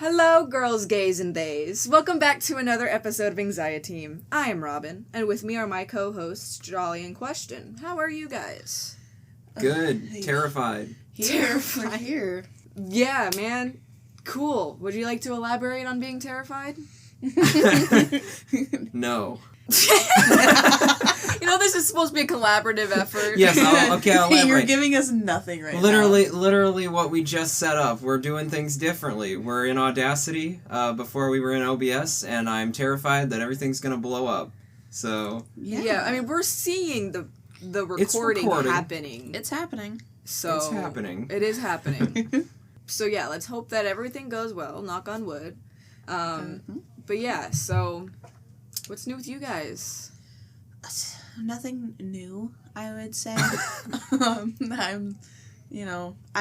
Hello, girls, gays, and theys. Welcome back to another episode of Anxiety Team. I am Robin, and with me are my co-hosts, Jolly and Question. How are you guys? Good. Terrified. Terrified. We're here. Yeah, man. Cool. Would you like to elaborate on being terrified? No. You know, this is supposed to be a collaborative effort. Yes, I'll elaborate. You're giving us nothing right now. Literally what we just set up. We're doing things differently. We're in Audacity before we were in OBS, and I'm terrified that everything's going to blow up. So... Yeah, I mean, we're seeing the recording happening. It's happening. So it's happening. It is happening. So yeah, let's hope that everything goes well. Knock on wood. But yeah, so what's new with you guys? Nothing new, I would say. I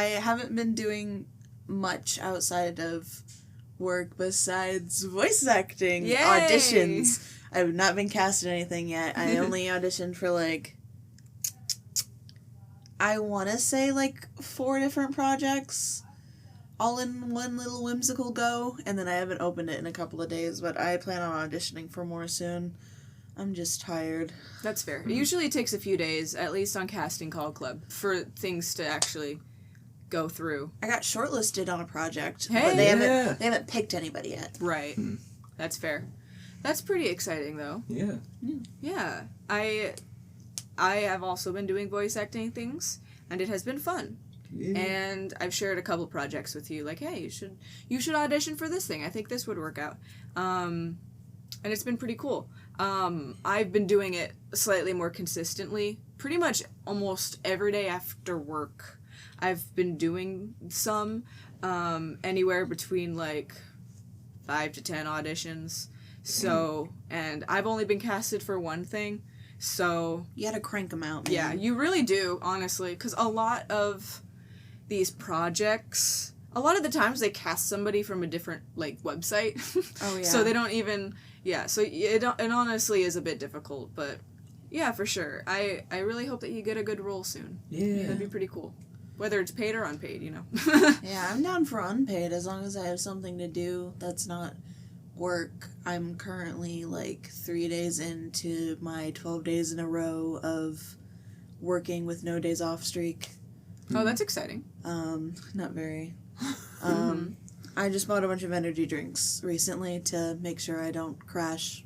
haven't been doing much outside of work besides voice acting auditions. I've not been cast in anything yet. I only auditioned for I want to say 4 different projects, all in one little whimsical go, and then I haven't opened it in a couple of days, but I plan on auditioning for more soon. I'm just tired. That's fair. It usually takes a few days, at least on Casting Call Club, for things to actually go through. I got shortlisted on a project, Hey! but they haven't picked anybody yet. Right. That's fair. That's pretty exciting, though. Yeah. Yeah. I have also been doing voice acting things, and it has been fun. Yeah. And I've shared a couple projects with you, hey, you should audition for this thing. I think this would work out. And it's been pretty cool. I've been doing it slightly more consistently, pretty much almost every day after work. I've been doing some, anywhere between 5 to 10 auditions. So, and I've only been casted for one thing, so... You gotta crank them out, man. Yeah, you really do, honestly, because a lot of these projects, a lot of the times they cast somebody from a different, website. Oh, yeah. So they don't even... Yeah, so it honestly is a bit difficult, but yeah, for sure. I really hope that you get a good role soon. Yeah. That'd be pretty cool. Whether it's paid or unpaid, Yeah, I'm down for unpaid as long as I have something to do that's not work. I'm currently 3 days into my 12 days in a row of working with no days off streak. Oh, that's exciting. Not very. I just bought a bunch of energy drinks recently to make sure I don't crash.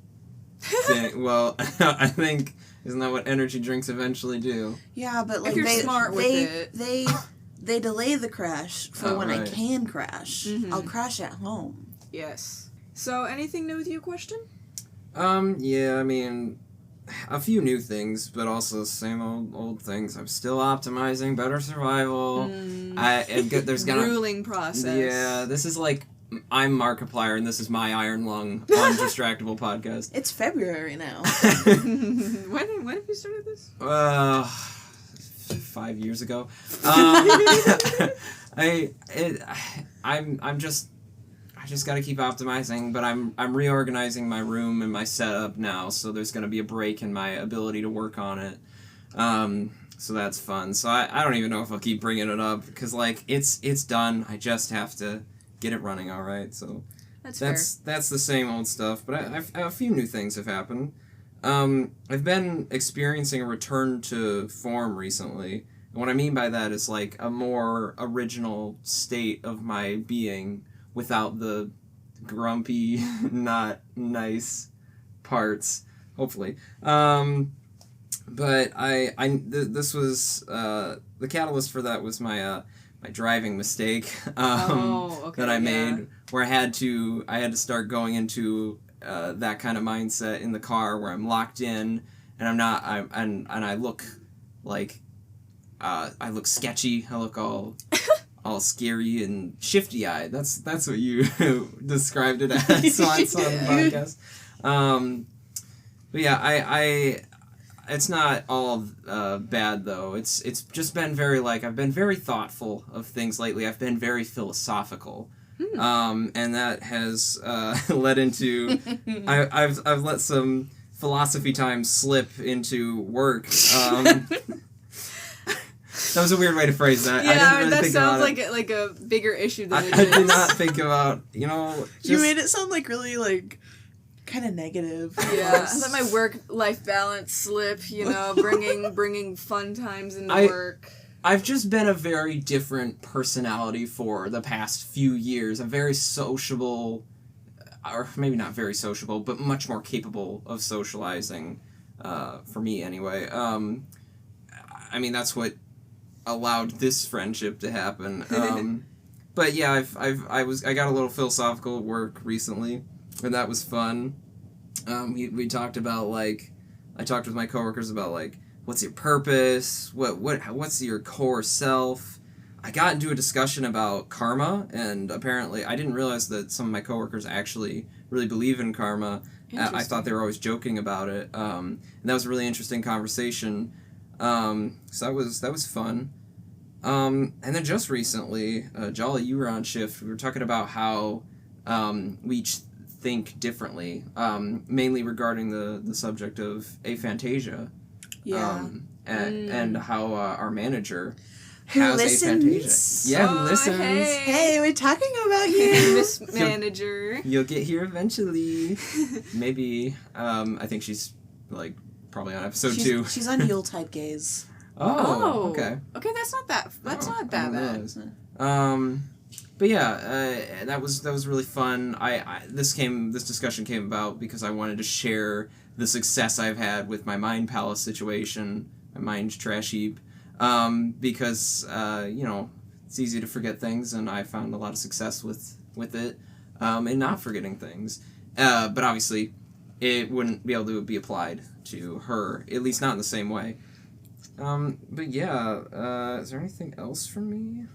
Well, I think, isn't that what energy drinks eventually do? Yeah, but if you're smart with it. They delay the crash for when I can crash. Mm-hmm. I'll crash at home. Yes. So, anything new with you, Question? Yeah, I mean, a few new things, but also the same old things. I'm still optimizing better survival. There's gonna grueling process. Yeah, this is I'm Markiplier, and this is my Iron Lung Undistractable podcast. It's February now. When have you started this? 5 years ago. I just got to keep optimizing, but I'm reorganizing my room and my setup now, so there's going to be a break in my ability to work on it. So that's fun. So I don't even know if I'll keep bringing it up, because it's done. I just have to get it running all right. So that's the same old stuff, but a few new things have happened. I've been experiencing a return to form recently. And what I mean by that is a more original state of my being, without the grumpy, not nice parts, hopefully. But this was, the catalyst for that was my driving mistake, that I made, where I had to start going into, that kind of mindset in the car where I'm locked in, and I look I look sketchy, I look all scary and shifty-eyed. That's what you described it as on some podcast. But yeah, I it's not all bad though. It's just been very I've been very thoughtful of things lately. I've been very philosophical. And that has led into I've let some philosophy time slip into work. That was a weird way to phrase that. I Yeah, didn't really that think sounds about it. like a bigger issue than it I is. did not think about, you know, You just, made it sound like really like kind of negative. Yeah, I let my work-life balance slip. You know, bringing fun times into work. I've just been a very different personality for the past few years. A very sociable, or maybe not very sociable, but much more capable of socializing, for me anyway. I mean, that's what allowed this friendship to happen. But yeah, I got a little philosophical at work recently, and that was fun. We talked about, like, I talked with my coworkers about, like, what's your purpose? What's your core self? I got into a discussion about karma, and apparently I didn't realize that some of my coworkers actually really believe in karma. I thought they were always joking about it. And that was a really interesting conversation. So that was fun. And then just recently, Jolly, you were on shift. We were talking about how we each think differently, mainly regarding the subject of aphantasia. Yeah. And how our manager Who has listens? aphantasia. Yeah, who listens. Hey, we're talking about you. Miss Manager. You'll get here eventually. Maybe. I think she's like probably on episode 2. She's on Yuletide Gaze. Oh, okay. Okay, that's not that I bad. didn't realize. But yeah, that was really fun. This discussion came about because I wanted to share the success I've had with my Mind Palace situation, my Mind Trash Heap, because you know, it's easy to forget things, and I found a lot of success with it, and not forgetting things. But obviously, it wouldn't be able to be applied to her, at least not in the same way. But yeah, is there anything else from me?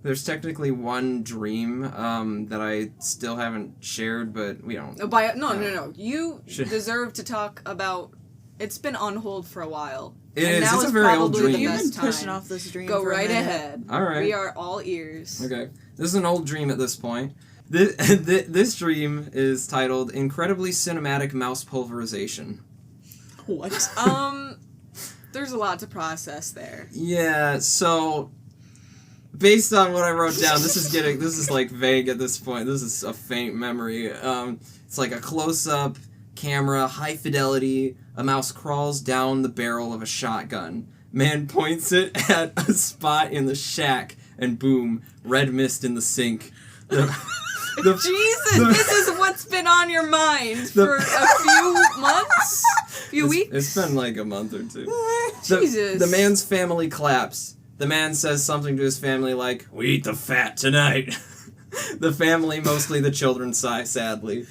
There's technically one dream that I still haven't shared, but we don't. No. You deserve to talk about. It's been on hold for a while. It's a very old dream. You've been best pushing time. off this dream. Go for a right minute. ahead. All right. We are all ears. Okay. This is an old dream at this point. This dream is titled Incredibly Cinematic Mouse Pulverization. What? There's a lot to process there. Yeah, so based on what I wrote down, this is like vague at this point. This is a faint memory. It's like a close-up camera, high fidelity. A mouse crawls down the barrel of a shotgun. Man points it at a spot in the shack, and boom, red mist in the sink. Jesus, this is what's been on your mind for a few months? Weeks? It's been like a month or two. Jesus. The man's family claps. The man says something to his family like, "We eat the fat tonight." The family, mostly the children, sigh sadly.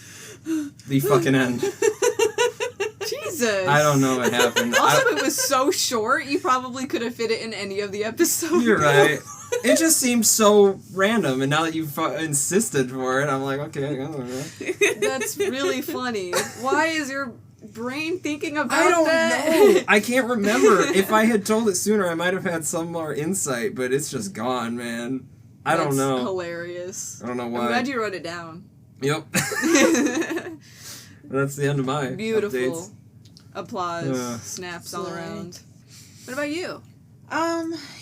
The fucking end. Jesus. I don't know what happened. Also, it was so short, you probably could have fit it in any of the episodes. You're right. It just seems so random, and now that you've insisted for it, I'm like, okay, I don't know. That's really funny. Why is your brain thinking about I don't that? know. I can't remember. If I had told it sooner, I might have had some more insight, but it's just gone, man. I don't know. That's hilarious. I don't know why. I'm glad you wrote it down. Yep. That's the end of my Beautiful. updates. Applause. Snaps all around. What about you?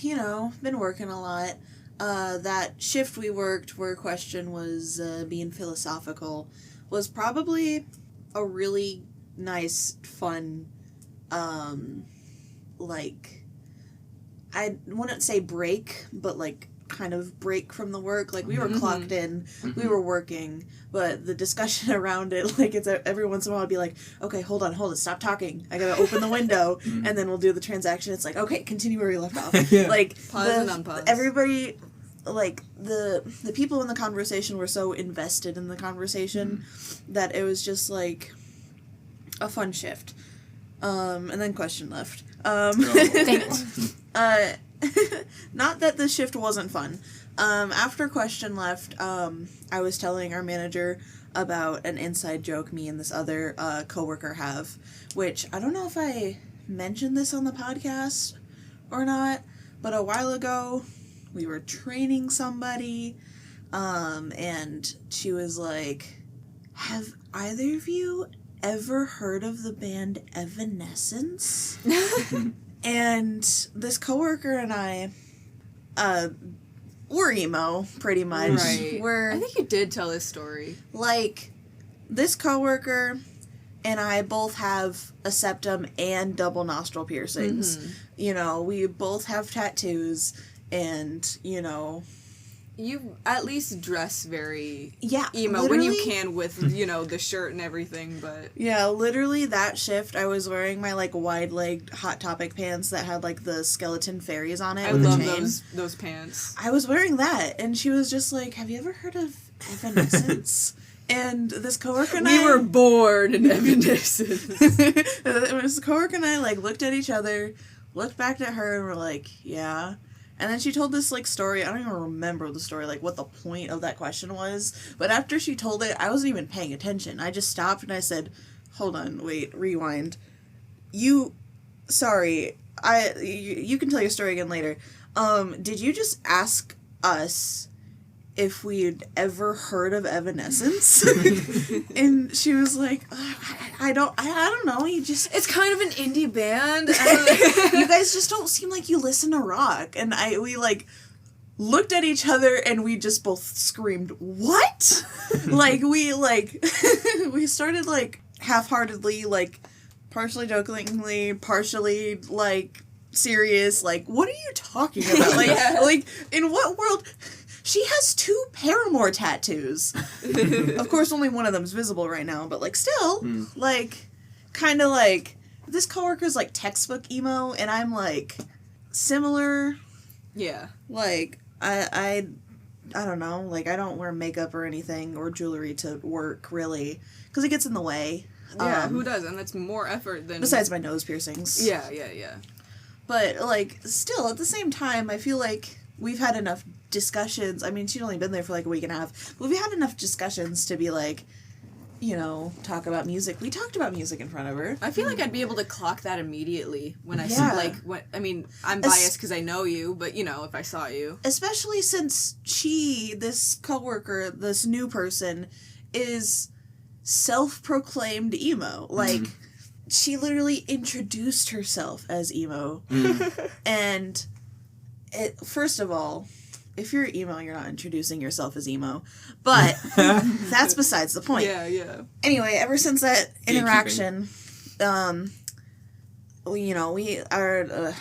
You know, been working a lot. That shift we worked where question was being philosophical was probably a really nice, fun, like, I wouldn't say break, but like kind of break from the work. Like, we were clocked in, we were working, but the discussion around it, like, it's every once in a while I'd be like, okay, hold on, stop talking. I gotta open the window, and then we'll do the transaction. It's like, okay, continue where we left off. Yeah. Like, Pause and unpause. everybody, like, the people in the conversation were so invested in the conversation that it was just, like, a fun shift. And then question left. Not that the shift wasn't fun. After question left, I was telling our manager about an inside joke me and this other coworker have, which I don't know if I mentioned this on the podcast or not, but a while ago we were training somebody, and she was like, "Have either of you ever heard of the band Evanescence?" And this coworker and I, we're emo, pretty much. Right. I think you did tell this story. Like, this coworker and I both have a septum and double nostril piercings. Mm-hmm. You know, we both have tattoos, and, you know... You at least dress very Yeah, emo when you can with, you know, the shirt and everything, but... Yeah, literally that shift, I was wearing my, like, wide-legged Hot Topic pants that had, like, the skeleton fairies on it I with love a chain. those pants. I was wearing that, and she was just like, have you ever heard of Evanescence? And this coworker and We were born in Evanescence. this coworker and I, like, looked at each other, looked back at her, and were like, yeah. And then she told this, like, story. I don't even remember the story, like, what the point of that question was. But after she told it, I wasn't even paying attention. I just stopped and I said, hold on, wait, rewind. Sorry, you can tell your story again later. Did you just ask us if we'd ever heard of Evanescence? And she was like, I don't know, It's kind of an indie band. you guys just don't seem like you listen to rock. And we, like, looked at each other and we just both screamed, what? Like, we started, like, half-heartedly, like, partially jokingly, partially, like, serious, like, what are you talking about? Like, Yeah. like, in what world... She has 2 Paramore tattoos. Of course, only one of them's visible right now, but, like, still, like, kind of, like, this coworker's, like, textbook emo, and I'm, like, similar. Yeah. Like, I don't know, like, I don't wear makeup or anything, or jewelry to work, really, because it gets in the way. Yeah, who does? And that's more effort than... Besides my nose piercings. Yeah. But, like, still, at the same time, I feel like we've had enough discussions. I mean, she'd only been there for, like, a week and a half. But we had enough discussions to be, like, you know, talk about music. We talked about music in front of her. I feel like I'd be able to clock that immediately when I Yeah. see, like, I mean, I'm biased because I know you, but, you know, if I saw you. Especially since this coworker, this new person, is self-proclaimed emo. Like, she literally introduced herself as emo. And first of all, if you're emo, you're not introducing yourself as emo. But that's besides the point. Yeah. Anyway, ever since that interaction, we are...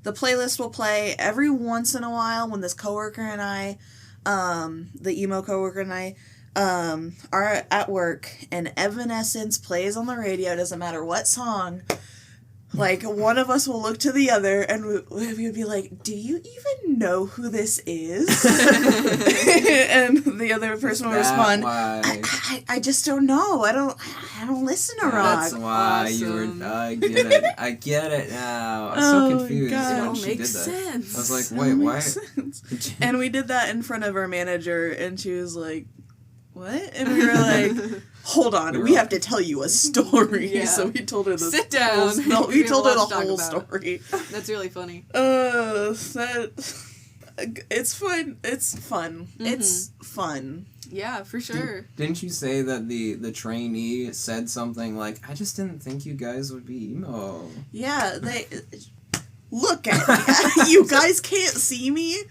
the playlist will play every once in a while when this coworker and I, the emo coworker and I, are at work, and Evanescence plays on the radio, doesn't matter what song. Like, one of us will look to the other, and we would be like, do you even know who this is? And the other person will respond, I just don't know. I don't listen to rock. That's why awesome. I get it now. I'm so confused. God. It all She makes did that. sense. I was like, That wait, makes what? sense. And we did that in front of our manager, and she was like, what? And we were like, hold on, we have to tell you a story. Yeah. So we told her the Sit down. we told her the We'll talk whole about it. story. That's really funny. It's fun. It's fun. It's fun. Yeah, for sure. Didn't you say that the trainee said something like, I just didn't think you guys would be emo? Yeah, they look at me. You guys can't see me.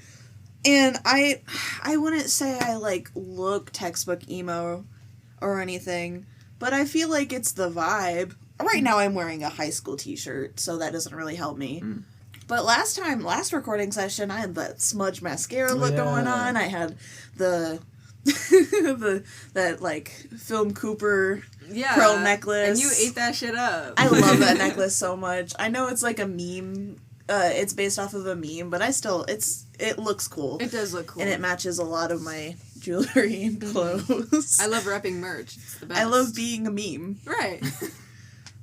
And I wouldn't say I, like, look textbook emo or anything, but I feel like it's the vibe. Right now I'm wearing a high school t-shirt, so that doesn't really help me. But last recording session, I had that smudge mascara look going on. I had the that, like, Film Cooper pearl necklace. And you ate that shit up. I love that necklace so much. I know it's like a meme. It's based off of a meme, but it looks cool. It does look cool. And it matches a lot of my jewelry and clothes. I love repping merch. It's the best. I love being a meme. Right.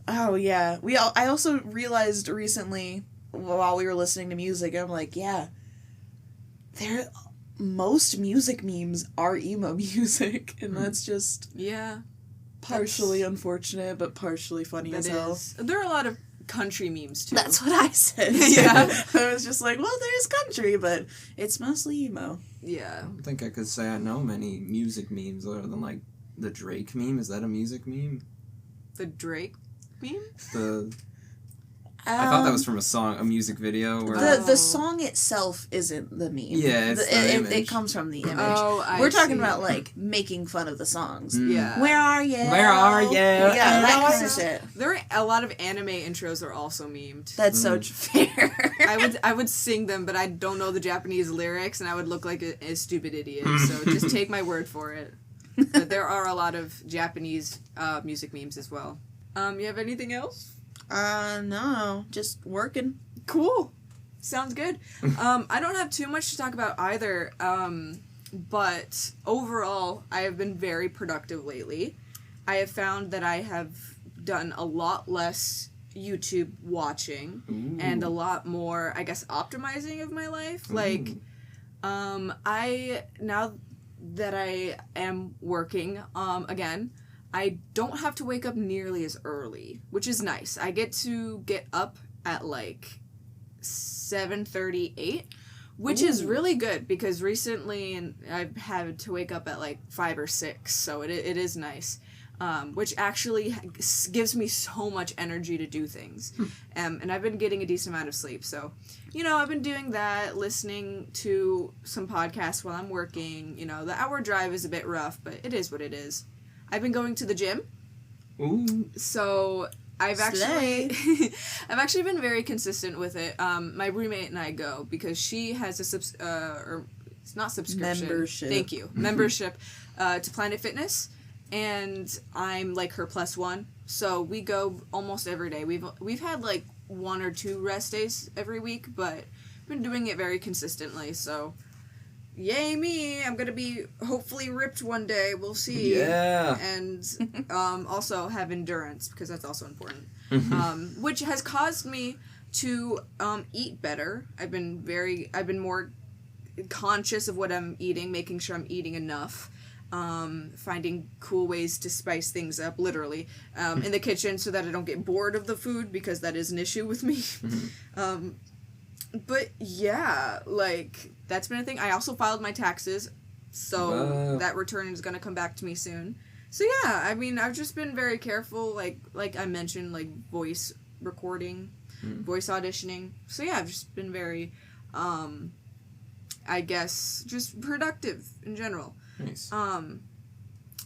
Oh, yeah. I also realized recently, while we were listening to music, I'm like, yeah, most music memes are emo music, and that's just partially unfortunate, but partially funny as hell. There are a lot of country memes, too. That's what I said. Yeah. I was just like, well, there's country, but it's mostly emo. Yeah. I don't think I could say I know many music memes other than, like, the Drake meme. Is that a music meme? The Drake meme? I thought that was from a music video. Where The song itself isn't the meme. Yeah, it's the image. It comes from the image. Oh, We're talking about like making fun of the songs. Yeah. Where are you? Where are you? Yeah, that Also, kind of shit. There are a lot of anime intros are also memed. That's so fair. I would sing them, but I don't know the Japanese lyrics, and I would look like a stupid idiot. So just take my word for it. But there are a lot of Japanese music memes as well. You have anything else? No, just working. Cool. Sounds good. I don't have too much to talk about either. But overall, I have been very productive lately. I have found that I have done a lot less YouTube watching and a lot more, I guess, optimizing of my life. Like, I, now that I am working, again, I don't have to wake up nearly as early, which is nice. I get to get up at like 7:38, which is really good because recently I've had to wake up at like 5 or 6, so it is nice. Which actually gives me so much energy to do things. And I've been getting a decent amount of sleep. So, I've been doing that, listening to some podcasts while I'm working. The hour drive is a bit rough, but it is what it is. I've been going to the gym. Ooh. So I've actually been very consistent with it. My roommate and I go because she has it's not subscription. Membership. Thank you. Membership to Planet Fitness. And I'm like her +1, so we go almost every day. We've had like 1 or 2 rest days every week, but been doing it very consistently. So, yay me! I'm gonna be hopefully ripped one day. We'll see. Yeah. And also have endurance because that's also important. Which has caused me to eat better. I've been more conscious of what I'm eating, making sure I'm eating enough. Finding cool ways to spice things up, literally, in the kitchen so that I don't get bored of the food, because that is an issue with me. But yeah, like, that's been a thing. I also filed my taxes, so that return is going to come back to me soon. So yeah, I mean, I've just been very careful, like I mentioned, like, voice recording, voice auditioning. So yeah, I've just been very, I guess, just productive in general. Nice.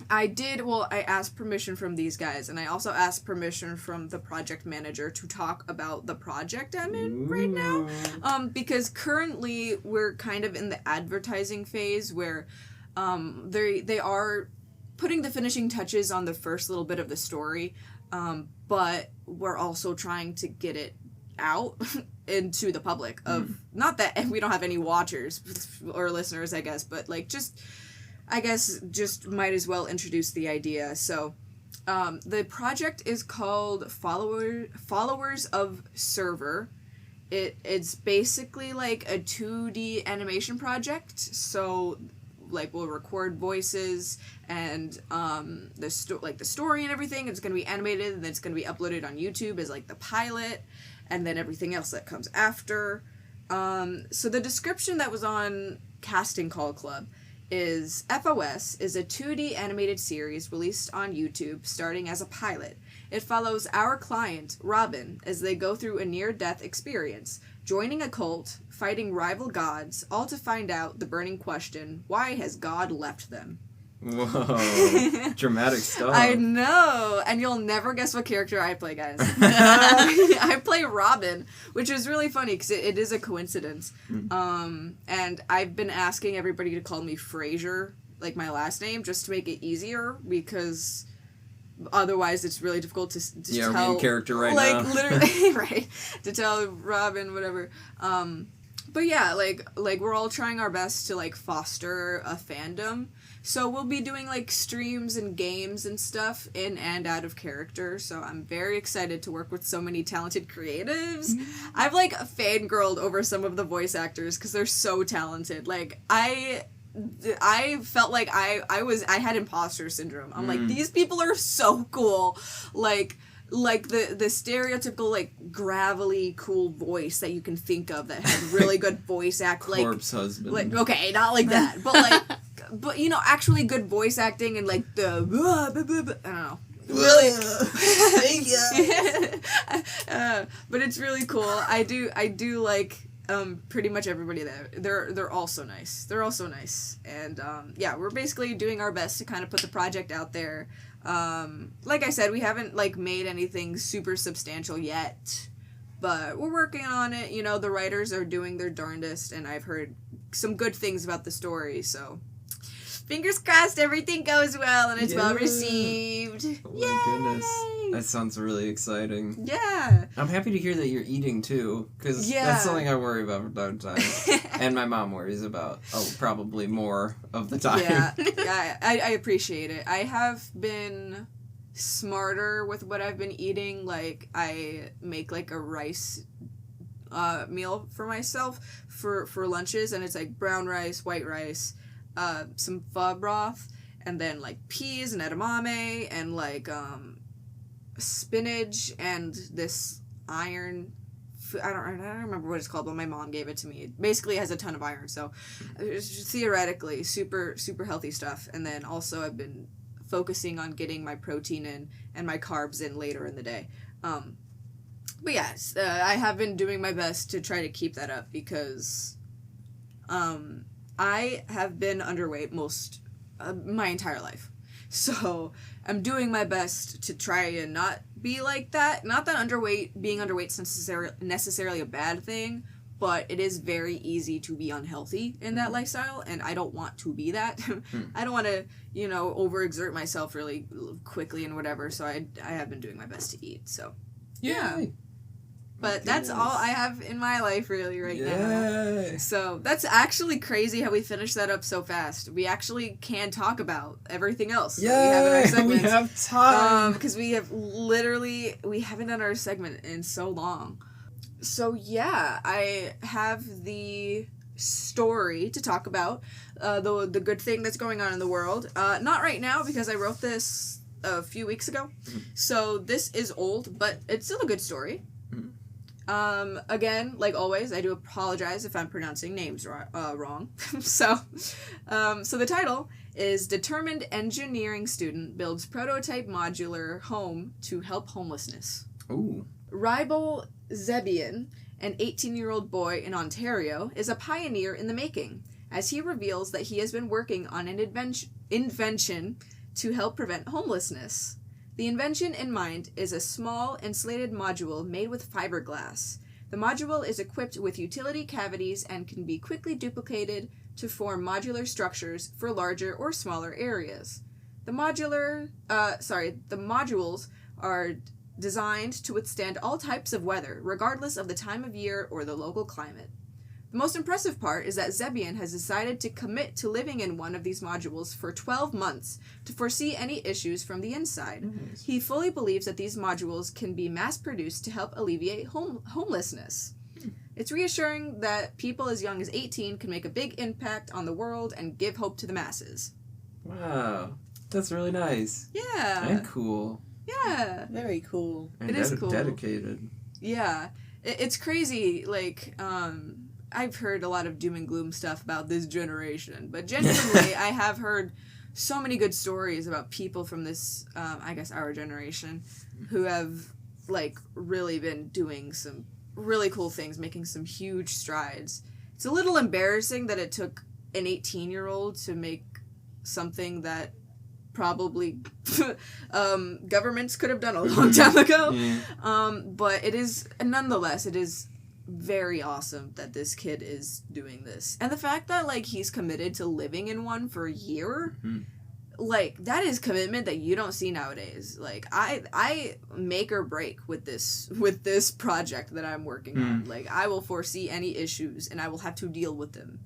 I asked permission from these guys, and I also asked permission from the project manager to talk about the project I'm in right now. Because currently we're kind of in the advertising phase where they are putting the finishing touches on the first little bit of the story, but we're also trying to get it out into the public of, not that we don't have any watchers or listeners, I guess, but like just might as well introduce the idea. So the project is called Followers of Server. It's basically like a 2D animation project. So like we'll record voices and the story and everything. It's going to be animated, and then it's going to be uploaded on YouTube as like the pilot, and then everything else that comes after. So the description that was on Casting Call Club is FOS is a 2D animated series released on YouTube starting as a pilot. It follows our client, Robin, as they go through a near-death experience, joining a cult, fighting rival gods, all to find out the burning question, why has God left them? Whoa. Dramatic stuff. I know, and you'll never guess what character I play, guys. I play Robin, which is really funny because it is a coincidence. And I've been asking everybody to call me Frasier, like my last name, just to make it easier, because otherwise it's really difficult to tell. Our main character right now. now. Literally, right. To tell Robin, whatever. But yeah, like we're all trying our best to like foster a fandom. So we'll be doing like streams and games and stuff in and out of character. So I'm very excited to work with so many talented creatives. I've like fangirled over some of the voice actors because they're so talented. Like I felt like I had imposter syndrome. I'm like, these people are so cool. Like the stereotypical like gravelly cool voice that you can think of that has really good voice act. Corpse husband. Like okay, not like that, but like, but actually good voice acting and like the I don't know. really. Thank you. But it's really cool. I do like pretty much everybody there. They're all so nice. They're all so nice. And yeah, we're basically doing our best to kind of put the project out there. Like I said, we haven't like made anything super substantial yet, but we're working on it. You know, the writers are doing their darndest, and I've heard some good things about the story, so fingers crossed everything goes well and it's well received. Oh my goodness. That sounds really exciting. Yeah. I'm happy to hear that you're eating too, because Yeah. that's something I worry about from time to time. And my mom worries about, probably more of the time. Yeah, I appreciate it. I have been smarter with what I've been eating. Like, I make like a rice meal for myself for lunches, and it's like brown rice, white rice, some pho broth, and then like peas and edamame and like spinach and this iron. I don't remember what it's called, but my mom gave it to me. It basically has a ton of iron, so it's theoretically super healthy stuff. And then also I've been focusing on getting my protein in and my carbs in later in the day. But yes, I have been doing my best to try to keep that up because I have been underweight most my entire life. So I'm doing my best to try and not be like that. Not that being underweight is necessarily a bad thing, but it is very easy to be unhealthy in that lifestyle, and I don't want to be that. I don't want to, overexert myself really quickly and whatever, so I have been doing my best to eat, so. Yeah. But that's all I have in my life really right now. So that's actually crazy how we finished that up so fast. We actually can talk about everything else that we have in our segments. We have time. Because we haven't done our segment in so long. So yeah, I have the story to talk about, the good thing that's going on in the world. Not right now because I wrote this a few weeks ago. So this is old, but it's still a good story. Again, like always, I do apologize if I'm pronouncing names wrong. So the title is Determined Engineering Student Builds Prototype Modular Home to Help Homelessness. Ooh. Rybal Zebian, an 18-year-old boy in Ontario, is a pioneer in the making, as he reveals that he has been working on an invention to help prevent homelessness. The invention in mind is a small, insulated module made with fiberglass. The module is equipped with utility cavities and can be quickly duplicated to form modular structures for larger or smaller areas. The modules are designed to withstand all types of weather, regardless of the time of year or the local climate. The most impressive part is that Zebian has decided to commit to living in one of these modules for 12 months to foresee any issues from the inside. Nice. He fully believes that these modules can be mass-produced to help alleviate homelessness. It's reassuring that people as young as 18 can make a big impact on the world and give hope to the masses. Wow. That's really nice. Yeah. And cool. Yeah. Very cool. And It is cool. Dedicated. Yeah. It's crazy, like, I've heard a lot of doom and gloom stuff about this generation, but genuinely, I have heard so many good stories about people from this, our generation, who have, like, really been doing some really cool things, making some huge strides. It's a little embarrassing that it took an 18-year-old to make something that probably governments could have done a long time ago. Yeah. But it is, nonetheless, it is very awesome that this kid is doing this. And the fact that, like, he's committed to living in one for a year, like, that is commitment that you don't see nowadays. Like, I make or break with this project that I'm working on. Like, I will foresee any issues and I will have to deal with them.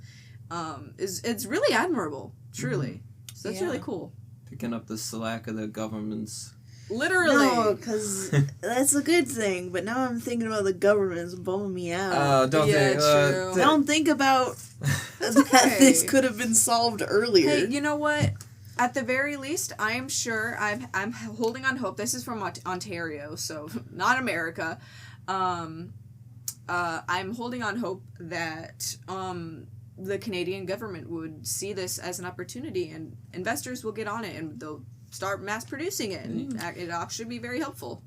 It's really admirable, truly. So that's really cool. Picking up the slack of the governments. Literally. No, because that's a good thing, but now I'm thinking about the government's bumming me out. Don't think. true. I don't think about That's that okay. this could have been solved earlier. Hey, you know what? At the very least, I am sure I'm holding on hope. This is from Ontario, so not America. I'm holding on hope that the Canadian government would see this as an opportunity, and investors will get on it, and they'll start mass producing it. And it actually be very helpful.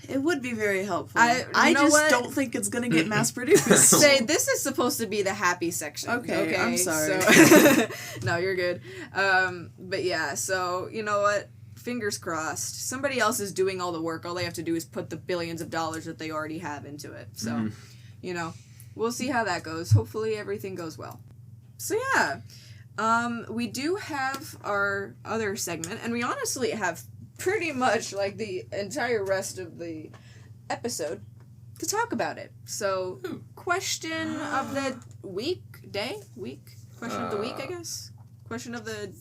It would be very helpful. You I know just what? don't think it's gonna get mass produced. Say, this is supposed to be the happy section. Okay, I'm sorry. So, no, you're good. But yeah, so, you know what? Fingers crossed. Somebody else is doing all the work. All they have to do is put the billions of dollars that they already have into it. So, you know, we'll see how that goes. Hopefully everything goes well. So yeah, we do have our other segment, and we honestly have pretty much like the entire rest of the episode to talk about it. So, question of the week? Question of the week, I guess? Question of the...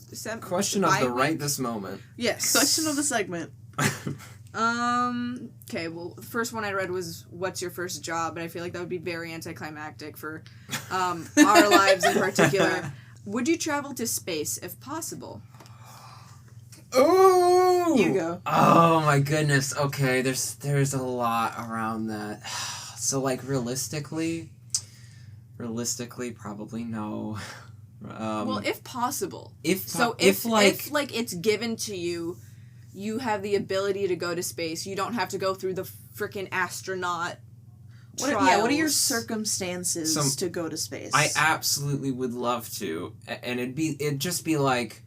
Question of the week? right this moment. Yes. Question of the segment. Okay, well, the first one I read was, what's your first job? And I feel like that would be very anticlimactic for our lives in particular. Would you travel to space if possible? Ooh! You go. Oh my goodness. Okay, there's a lot around that. So like realistically, probably no. Well, if possible. If it's given to you, you have the ability to go to space. You don't have to go through the freaking astronaut trials. What are your circumstances to go to space? I absolutely would love to, and it'd just be like,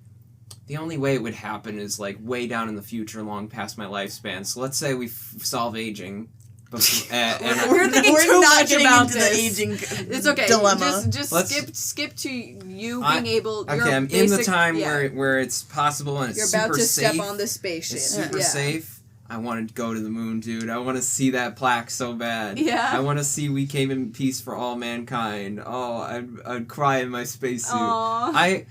the only way it would happen is like way down in the future, long past my lifespan. So let's say we solve aging. We're thinking too much about into this. The aging it's okay. Dilemma. Just skip to you being able. Okay, I'm in the time where it's possible and it's super safe. You're about to step on the spaceship. It's super safe. I want to go to the moon, dude. I want to see that plaque so bad. Yeah. I want to see "We came in peace for all mankind." Oh, I'd cry in my spacesuit. I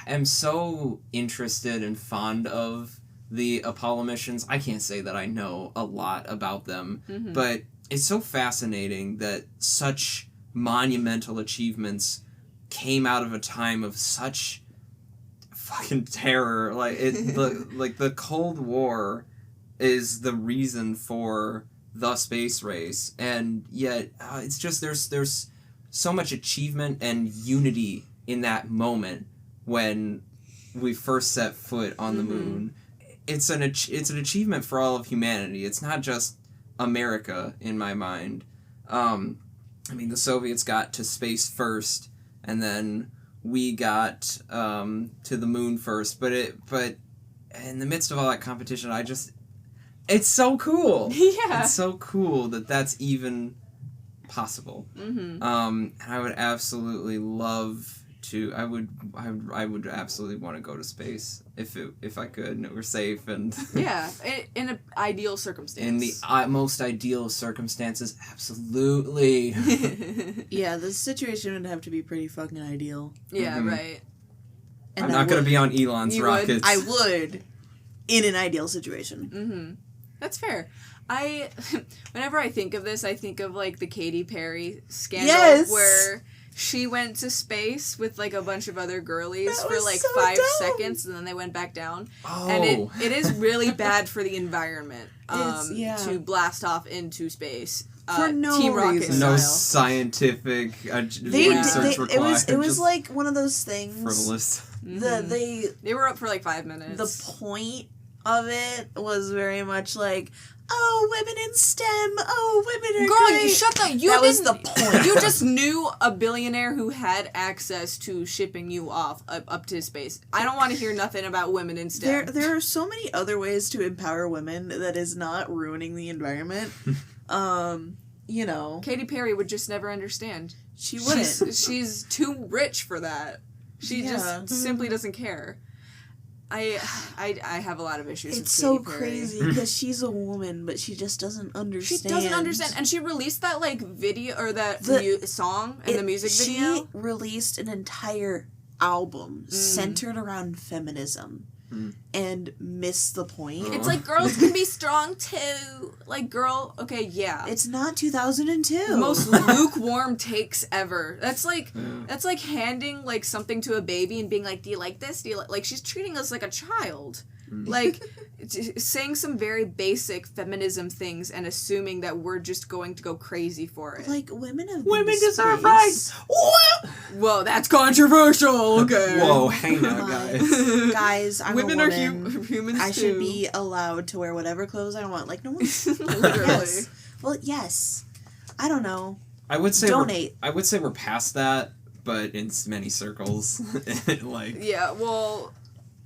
am so interested and fond of the Apollo missions. I can't say that I know a lot about them, but it's so fascinating that such monumental achievements came out of a time of such fucking terror. Like the Cold War is the reason for the space race, and yet it's just there's so much achievement and unity in that moment when we first set foot on the moon. It's an achievement for all of humanity. It's not just America in my mind. I mean, the Soviets got to space first, and then we got to the moon first. But in the midst of all that competition, it's so cool. Yeah, it's so cool that that's even possible. And I would absolutely love to. I would absolutely want to go to space if I could and it were safe and yeah, in an ideal circumstance. In the most ideal circumstances, absolutely. Yeah, the situation would have to be pretty fucking ideal. Yeah, right. And I'm not going to be on Elon's rockets. I would, in an ideal situation. That's fair. Whenever I think of this, I think of like the Katy Perry scandal where she went to space with like a bunch of other girlies for like so 5 seconds and then they went back down. Oh. And it is really bad for the environment to blast off into space. For no Team Rocket reason. No style. scientific research required. It was like one of those things. Frivolous. They were up for like 5 minutes. The point of it was very much like, oh, women in STEM. Oh, women are Girl, great. shut the... That was the point. You just knew a billionaire who had access to shipping you off up to space. I don't want to hear nothing about women in STEM. There are so many other ways to empower women that is not ruining the environment. You know. Katy Perry would just never understand. She wouldn't. She's too rich for that. She just simply doesn't care. I have a lot of issues with Katy Perry. It's so crazy because she's a woman, but she just doesn't understand. She doesn't understand. And she released that, like, video, or that song and the music video. She released an entire album centered around feminism and missed the point. It's like, girls can be strong, too. Like, girl, okay, yeah. It's not 2002. The most lukewarm takes ever. That's like handing, like, something to a baby and being like, do you like this? Do you like she's treating us like a child. Like, saying some very basic feminism things and assuming that we're just going to go crazy for it. Like, women deserve rights. Whoa, that's controversial. Okay. Whoa, hang on, Come on. guys. Guys, I'm Women a are woman. humans I too. should be allowed to wear whatever clothes I want. Like, no one's... Literally. Yes. Well, yes. I don't know. I would say Donate. we're past that, but in many circles, like Yeah. Well.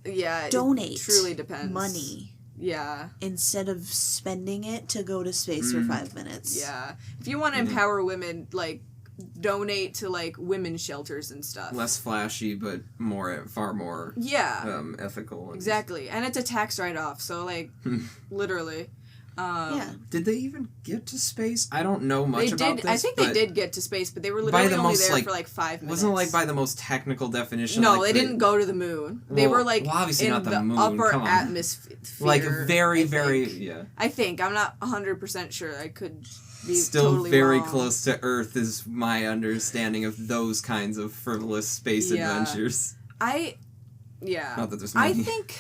Yeah. Donate. It truly depends. Money. Yeah. Instead of spending it to go to space for 5 minutes. Yeah. If you want to empower women, like, donate to, like, women's shelters and stuff. less flashy, but far more Yeah. ethical. And Exactly. And it's a tax write-off, so, like, literally. Yeah. Did they even get to space? I don't know much They about did. this. I think they did get to space, but they were by literally the only most, there like, for like 5 minutes. wasn't it like by the most technical definition. No, like they didn't go to the moon. They Well, were like obviously in not the the moon, upper come on. atmosphere. like very, I very, think. yeah. I think I'm not 100% sure. I could be Still totally very wrong. close to Earth is my understanding of those kinds of frivolous space Yeah. adventures. Yeah. Not that there's I many. think.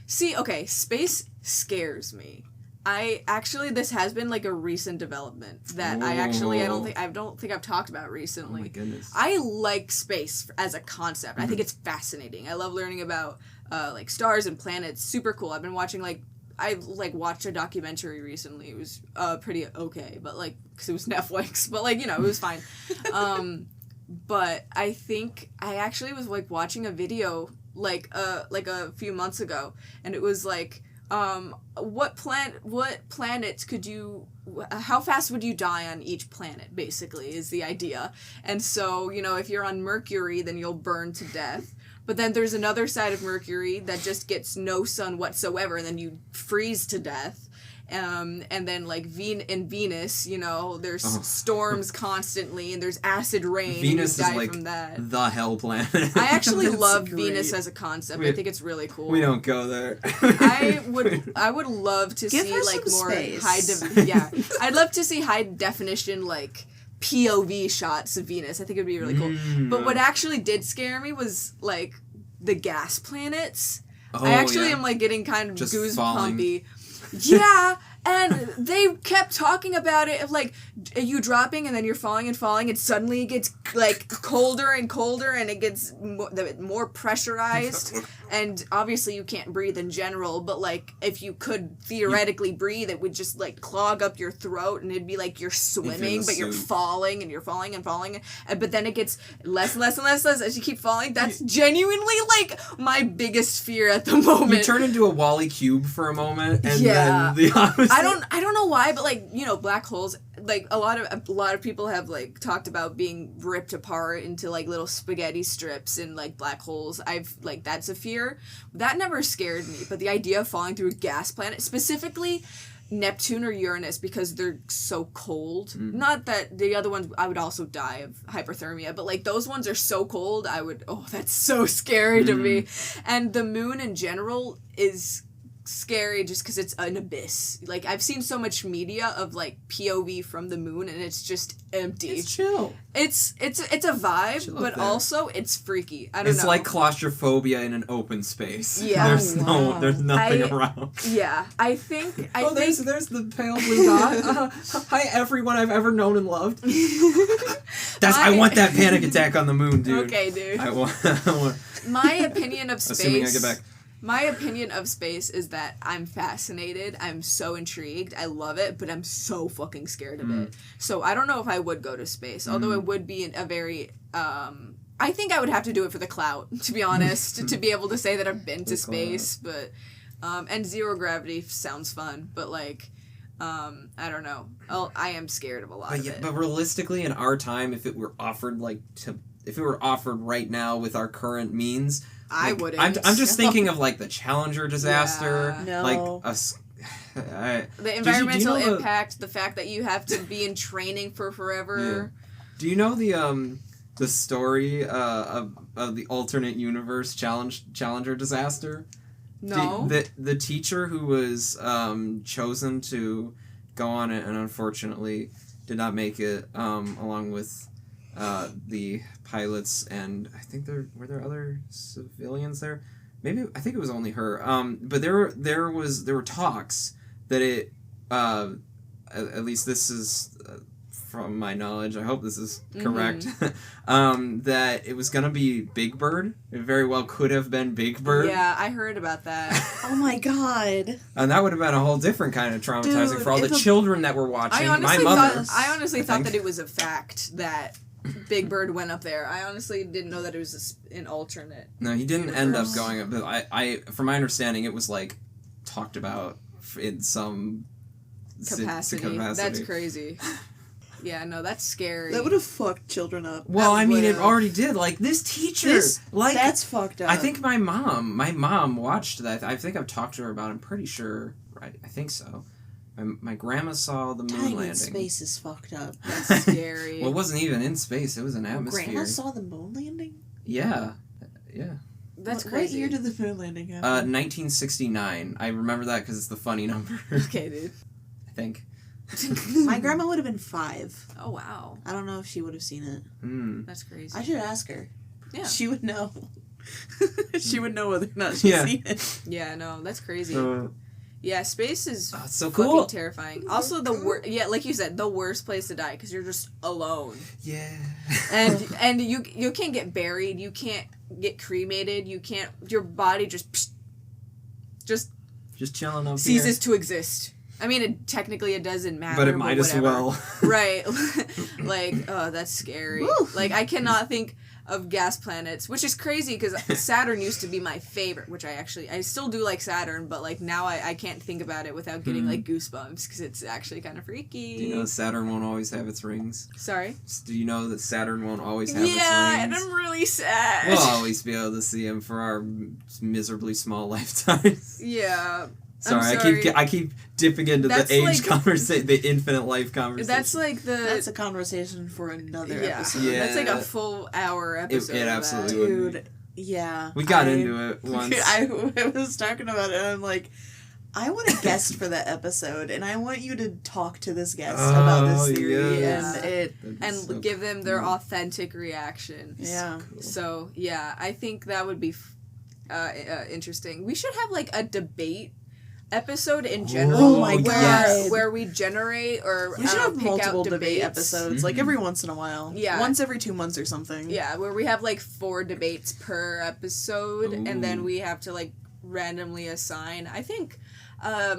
See, okay, space scares me. This has been like a recent development that I don't think I've talked about Oh recently. my goodness. I like space as a concept. I think it's fascinating. I love learning about like stars and planets. Super cool. I've been watching I watched a documentary recently. It was pretty okay, but like because it was Netflix, but like it was fine. But I think I actually was like watching a video like a few months ago, and it was like what planets could you how fast would you die on each planet, basically, is the idea. And so, if you're on Mercury, then you'll burn to death. But then there's another side of Mercury that just gets no sun whatsoever, and then you freeze to death. And then, like, in Venus, there's storms constantly, and there's acid rain, Venus and you die is like from that. the hell planet. I actually That's love great. Venus as a concept. I think it's really cool. We don't go there. I would love to Give see her like some more space. I'd love to see high definition like POV shots of Venus. I think it'd be really cool. But what actually did scare me was like the gas planets. Oh, I actually yeah. am like getting kind of Just goosebumpy. Yeah, and they kept talking about it of like you dropping and then you're falling and suddenly it gets like colder and colder and it gets more pressurized, and obviously you can't breathe in general, but like if you could theoretically breathe, it would just like clog up your throat and it'd be like you're swimming but you're falling and you're falling and falling, but then it gets less and less and less as you keep falling. That's genuinely like my biggest fear at the moment. You turn into a Wally cube for a moment, and Yeah. then the opposite. I don't know why, but like black holes, like a lot of people have like talked about being ripped apart into like little spaghetti strips in like black holes. I've like that's a fear that never scared me, but the idea of falling through a gas planet, specifically Neptune or Uranus, because they're so cold. Not that the other ones I would also die of hypothermia, but like those ones are so cold. That's so scary to me. And the moon in general is scary just because it's an abyss. Like I've seen so much media of like POV from the moon and it's just empty. It's chill. It's a vibe, Chill but up there. also it's freaky. I don't know. It's like claustrophobia in an open space. Yeah. There's wow. there's nothing I- around. Yeah, I think there's the pale blue dot. Hi everyone I've ever known and loved. I want that panic attack on the moon, dude. Okay, dude. I want My opinion of space. assuming I get back. My opinion of space is that I'm fascinated. I'm so intrigued. I love it, but I'm so fucking scared of it. So I don't know if I would go to space, although it would be a very. I think I would have to do it for the clout, to be honest, to be able to say that I've been to space. But and zero gravity sounds fun, but like. I don't know. I am scared of a lot of it. But realistically, in our time, if it were offered right now with our current means, I like, wouldn't. I'm just thinking of like the Challenger disaster, Yeah. No. like The environmental know impact, the fact that you have to be in training for forever. Do you know the story of the alternate universe Challenger disaster? No. The teacher who was chosen to go on it and unfortunately did not make it, along with the pilots, and I think were there other civilians there? Maybe I think it was only her. But there were talks that it at least this is from my knowledge, I hope this is correct, Mm-hmm. that it was gonna be Big Bird. It very well could have been Big Bird. Yeah, I heard about that. Oh my god. And that would have been a whole different kind of traumatizing Dude, for all the if a- children that were watching. I My mother. honestly thought think. that it was a fact that Big Bird went up there. I honestly didn't know that it was an alternate. No, he didn't end up Universe. going up. But I, from my understanding, it was like talked about in some Capacity. That's crazy. Yeah, no, that's scary. That would have fucked children up. Well, I mean, it would've. already did. Like this teacher, like That's fucked up. I think my mom watched that. I think I've talked to her about it. I'm pretty sure. Right, I think so. My grandma saw the moon Dying in landing. space is fucked up. That's scary. Well, it wasn't even in space. It was an Grandma atmosphere. saw the moon landing? Yeah. That's What crazy. year did the moon landing happen? 1969. I remember that because it's the funny number. Okay, dude. I think. My grandma would have been 5. Oh wow, I don't know if she would have seen it. that's crazy. I should ask her. Yeah. She would know. She would know whether or not she's Yeah. seen it. Yeah, no, that's crazy. Uh, Yeah, space is it's so fucking cool. terrifying. Also, yeah, like you said, the worst place to die because you're just alone, Yeah. and you can't get buried, you can't get cremated, you can't. Your body just just chilling up ceases to exist. I mean, it doesn't matter, here. But it might as whatever. well. Right. Like, oh, that's scary. Woo. Like, I cannot think of gas planets, which is crazy because Saturn used to be my favorite, which I still do like Saturn, but like now I can't think about it without getting like goosebumps because it's actually kind of freaky. Do you know Saturn won't always have its rings? Sorry? Do you know that Saturn won't always have its Yeah, and rings? I'm really sad. We'll always be able to see them for our miserably small lifetimes. Yeah. Sorry, sorry. I keep dipping into That's the age like- conversation, the infinite life conversation. That's like the... That's a conversation for another yeah. episode. Yeah. That's like a full hour episode. it of that. absolutely would be. Dude, yeah. We got into it once. I was talking about it and I'm like, I want a guest for that episode and I want you to talk to this guest about Oh, this theory yes. and it That'd be And so give them their cool. authentic reaction. yeah. Cool. So yeah, I think that would be interesting. We should have like a debate episode in general. Oh my where, God. where we generate or We should have pick multiple out debate debates. episodes, like Mhm. every once in a while. Yeah. Once every 2 months or something. Yeah, where we have like 4 debates per episode, and then Ooh. we have to like randomly assign. I think. I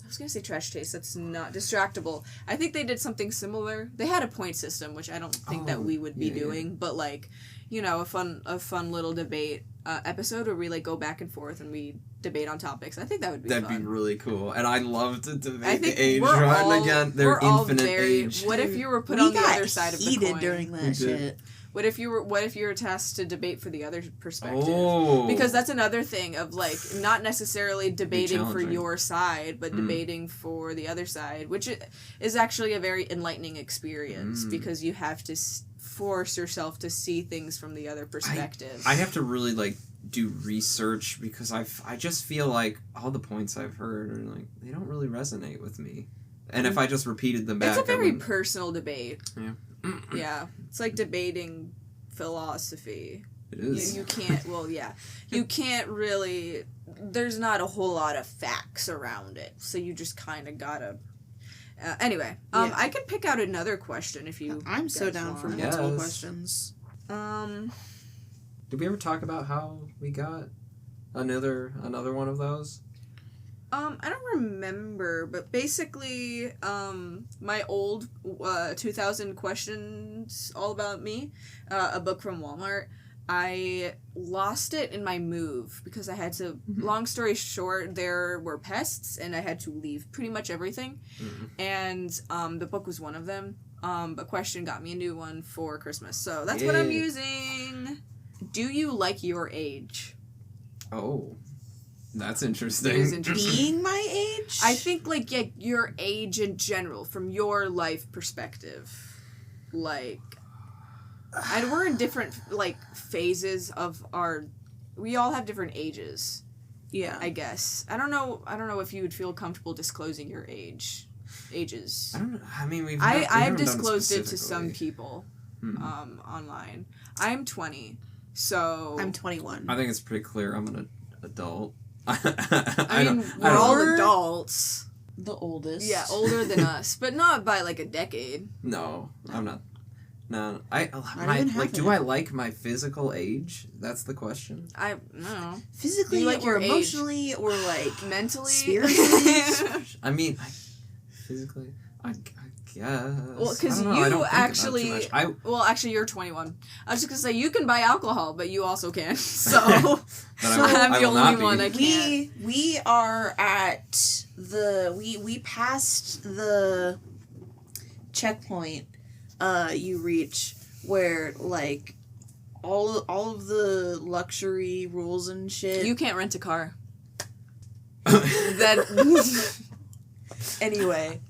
was gonna say Trash Taste. That's not Distractable. I think they did something similar. They had a point system, which I don't think that Oh, we would be yeah, yeah. doing. But like, you know, a fun little debate episode where we like go back and forth and we debate on topics. I think that would be That'd fun. be really cool. And I'd love to I debate think the age we're one all, again. Their we're all infinite very. age. What if you were put We on the got other side of the heated coin? during We that did. shit. What if you were tasked to debate for the other perspective? Oh. Because that's another thing of like not necessarily debating for challenging. your side, but Mm. debating for the other side, which is actually a very enlightening experience Mm. because you have to force yourself to see things from the other perspective. I have to really like do research because I just feel like all the points I've heard are like they don't really resonate with me. And if I just repeated them back, it's a I very wouldn't- personal debate. Yeah. Yeah, it's like debating philosophy. It is. You can't. Well, yeah, you can't really. There's not a whole lot of facts around it, so you just kind of gotta. Anyway, Yeah. I can pick out another question if you. I'm so guys down for want. multiple Yes. questions. Did we ever talk about how we got another one of those? I don't remember, but basically, my old 2000 questions all about me, a book from Walmart. I lost it in my move because I had to. Long story short, there were pests, and I had to leave pretty much everything. And the book was one of them. But question got me a new one for Christmas, so that's what I'm Yeah. using. Do you like your age? Oh, that's interesting. It is interesting. Being my age? I think, like, yeah, your age in general, from your life perspective. Like, and we're in different, like, phases of our... We all have different ages, Yeah. I guess. I don't know if you would feel comfortable disclosing your ages. I don't know. I mean, we've I've never done disclosed it to some specifically. people Hmm. online. I'm 20, so... I'm 21. I think it's pretty clear I'm an adult. I mean, I we're don't- all Or- adults. the oldest. Yeah, older than us, but not by like a decade. No, I'm not. No, even half do it. I like my physical age? That's the question. I don't know. Physically, You like or your age. emotionally, or like Mentally? spiritually. I mean, physically, I guess. Well, because I don't know, I don't you think about it too actually... much. Well, actually, you're 21. I was just going to say, you can buy alcohol, but you also can. So, But I'm I the will not only be. one I can't. we are at we passed the checkpoint you reach where like all of the luxury rules and shit. You can't rent a car. That... Anyway.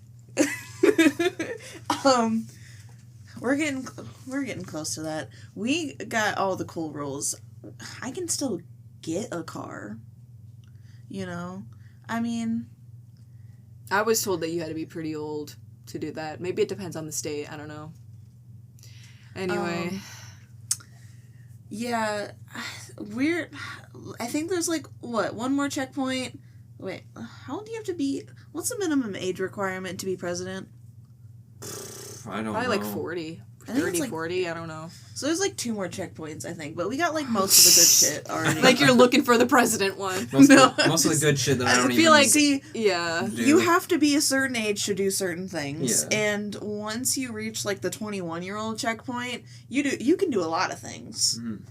We're getting close to that. We got all the cool rules. I can still get a car. You know? I mean, I was told that you had to be pretty old to do that. Maybe it depends on the state. I don't know. Anyway. yeah, I think there's like, what, one more checkpoint? Wait, how old do you have to be? What's the minimum age requirement to be president? I don't Probably know. like 40. I think 30, it's like- 40, I don't know. So there's like 2 more checkpoints, I think, but we got like most of the good shit already. Like you're looking for the president one. Most, No, of, most of the good shit that I I don't feel even like- See, Yeah. do. you have to be a certain age to do certain things, Yeah. and once you reach like the 21-year-old checkpoint, you can do a lot of things. Mhm.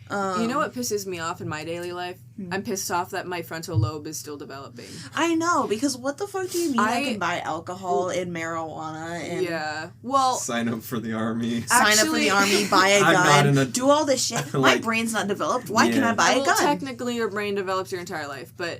You know what pisses me off in my daily life? I'm pissed off that my frontal lobe is still developing. I know, because what the fuck do you mean I I- can buy alcohol and marijuana and Yeah. Well, Sign up for the army. sign up for the Actually- army, buy a I'm not in gun, a- do all this shit? My like- brain's not developed. Why can Yeah. I buy a well, gun? technically your brain develops your entire life, but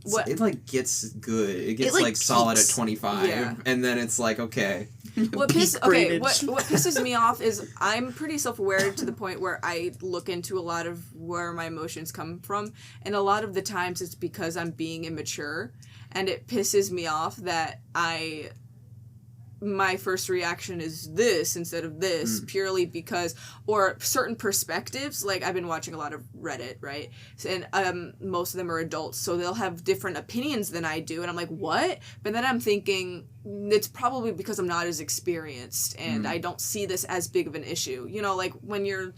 what It like gets good. It gets like, like solid at peaks. 25, Yeah. and then it's like okay. what Peak brainage. what pisses me off is I'm pretty self-aware to the point where I look into a lot of where my emotions come from, and a lot of the times it's because I'm being immature, and it pisses me off that my first reaction is this instead of this purely because, or certain perspectives, like I've been watching a lot of Reddit, right? And most of them are adults, so they'll have different opinions than I do, and I'm like, what? But then I'm thinking, it's probably because I'm not as experienced, and I don't see this as big of an issue. You know, like when you're,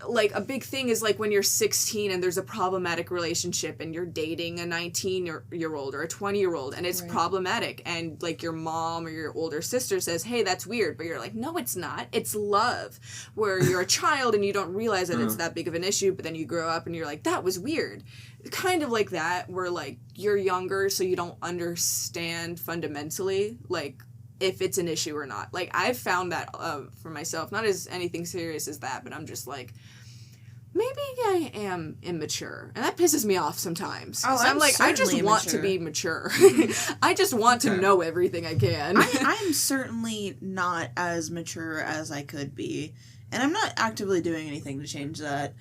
like a big thing is like when you're 16 and there's a problematic relationship and you're dating a 19-year-old or a 20-year-old and it's Right. problematic, and like your mom or your older sister says, hey, that's weird, but you're like, no, it's not, it's love. Where you're a child and you don't realize that it's that big of an issue, but then you grow up and you're like, that was weird. Kind of like that, where like you're younger so you don't understand fundamentally like if it's an issue or not. Like, I've found that for myself, not as anything serious as that, but I'm just like, maybe I am immature. And that pisses me off sometimes. Oh, 'Cause I'm like, I just certainly want to immature. be mature. I just want to Okay. know everything I can. I'm certainly not as mature as I could be, and I'm not actively doing anything to change that.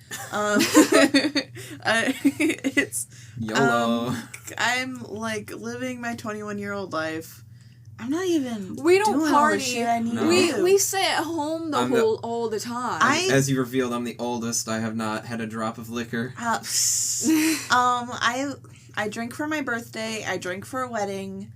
It's YOLO. I'm like living my 21-year-old life. I'm not even. We don't doing all the party. shit I need No. to do. we sit at home I'm the- all the time. As you revealed, I'm the oldest. I have not had a drop of liquor. I drink for my birthday. I drink for a wedding.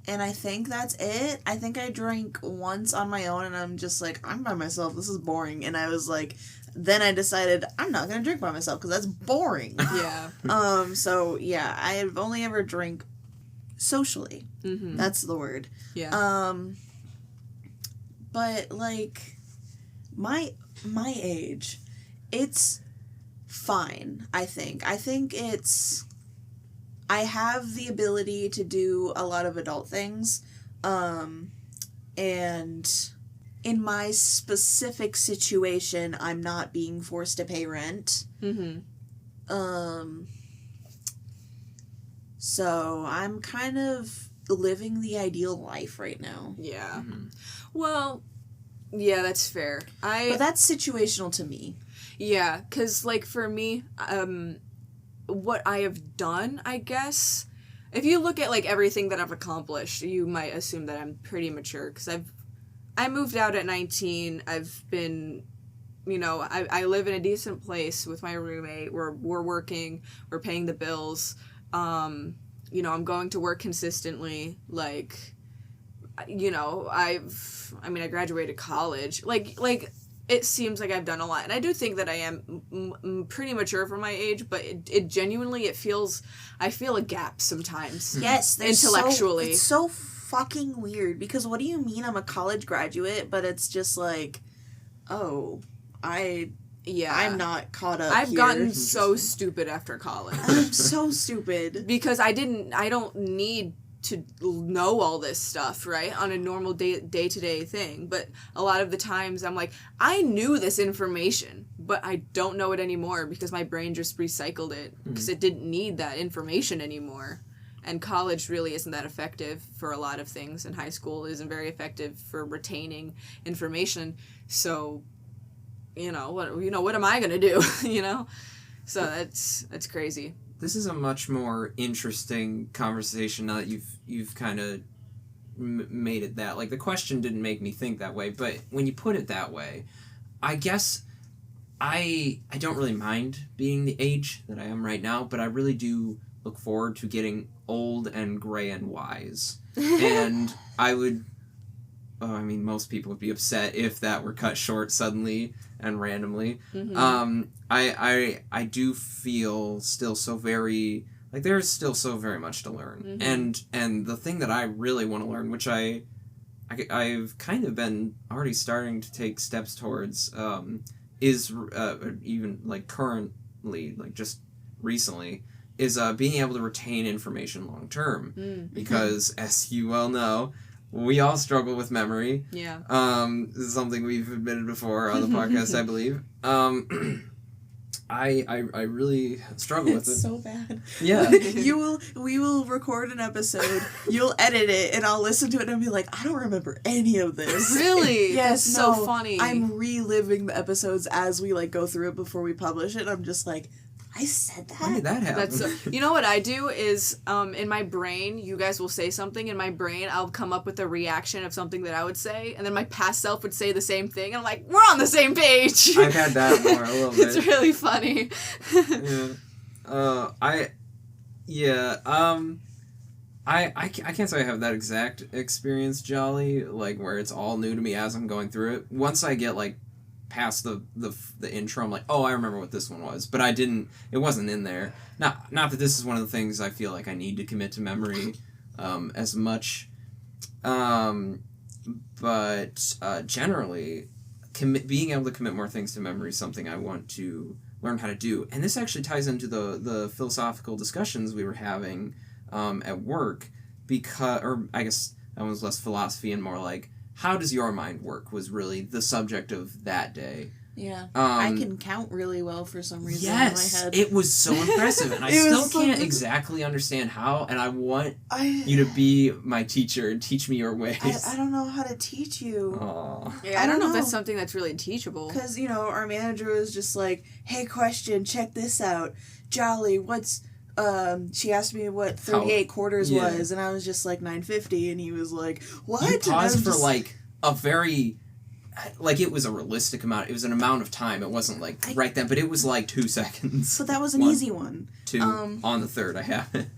And I think that's it. I think I drank once on my own, and I'm just like, I'm by myself. This is boring. And I was like, then I decided I'm not gonna drink by myself because that's boring. Yeah. So yeah, I've only ever drank socially. Mm-hmm. That's the word. Yeah. But like my age, it's fine, I think. I think I have the ability to do a lot of adult things. And in my specific situation, I'm not being forced to pay rent. Mm-hmm. So I'm kind of living the ideal life right now. Yeah. Mm-hmm. Well, yeah, that's fair. But that's situational to me. Yeah, because, like, for me, what I have done, I guess, if you look at, like, everything that I've accomplished, you might assume that I'm pretty mature, because I moved out at 19, I've been, you know, I live in a decent place with my roommate, we're working, we're paying the bills, I'm going to work consistently. Like, I graduated college. Like it seems like I've done a lot, and I do think that I am pretty mature for my age. But it genuinely, I feel a gap sometimes. Yes, intellectually, it's so fucking weird because what do you mean I'm a college graduate? But it's just like, oh, I'm not caught up. I've gotten so stupid after college. I'm so stupid because I don't need to know all this stuff, right, on a normal day-to-day thing. But a lot of the times I'm like, I knew this information, but I don't know it anymore because my brain just recycled it because it didn't need that information anymore. And college really isn't that effective for a lot of things, and high school isn't very effective for retaining information. So, what am I gonna do? So that's crazy. This is a much more interesting conversation now that you've kind of made it that. Like, the question didn't make me think that way, but when you put it that way, I guess I don't really mind being the age that I am right now, but I really do look forward to getting old and gray and wise. And most people would be upset if that were cut short suddenly and randomly. Mm-hmm. I do feel still so very, like, there's still so very much to learn. Mm-hmm. And the thing that I really want to learn, which I've kind of been already starting to take steps towards, is even, like, currently, like, just recently, is being able to retain information long term. Mm-hmm. Because, as you well know, we all struggle with memory. Yeah. Mm-hmm. This is something we've admitted before on the podcast, I believe. I really struggle with it. It's so bad. Yeah. We will record an episode, you'll edit it, and I'll listen to it and be like, I don't remember any of this. Really? Yes, That's no, so funny. I'm reliving the episodes as we like go through it before we publish it. I'm just like, I said that? When did that happen? That's you know what I do is in my brain, you guys will say something. In my brain, I'll come up with a reaction of something that I would say, and then my past self would say the same thing. And I'm like, we're on the same page. I've had that more a little bit. It's really funny. I can't say I have that exact experience, Jolly, like, where it's all new to me as I'm going through it. Once I get, like, past the intro, I'm like, oh, I remember what this one was, but it wasn't in there. Not that this is one of the things I feel like I need to commit to memory as much, but generally, being able to commit more things to memory is something I want to learn how to do. And this actually ties into the philosophical discussions we were having at work, or I guess that was less philosophy and more like, how does your mind work was really the subject of that day. Yeah. I can count really well for some reason in my head. It was so impressive, and I still can't exactly understand how, and I want you to be my teacher and teach me your ways. I don't know how to teach you. Aww. Yeah, I don't know if that's something that's really teachable. Because, our manager was just like, hey, question, check this out. Jolly, what's... she asked me what 38 quarters was, and I was just like 950, and he was like, what? You paused for like a very, like, it was a realistic amount. It was an amount of time. It wasn't like right then, but it was like 2 seconds. But that was an easy one. 2 on the third. I have it.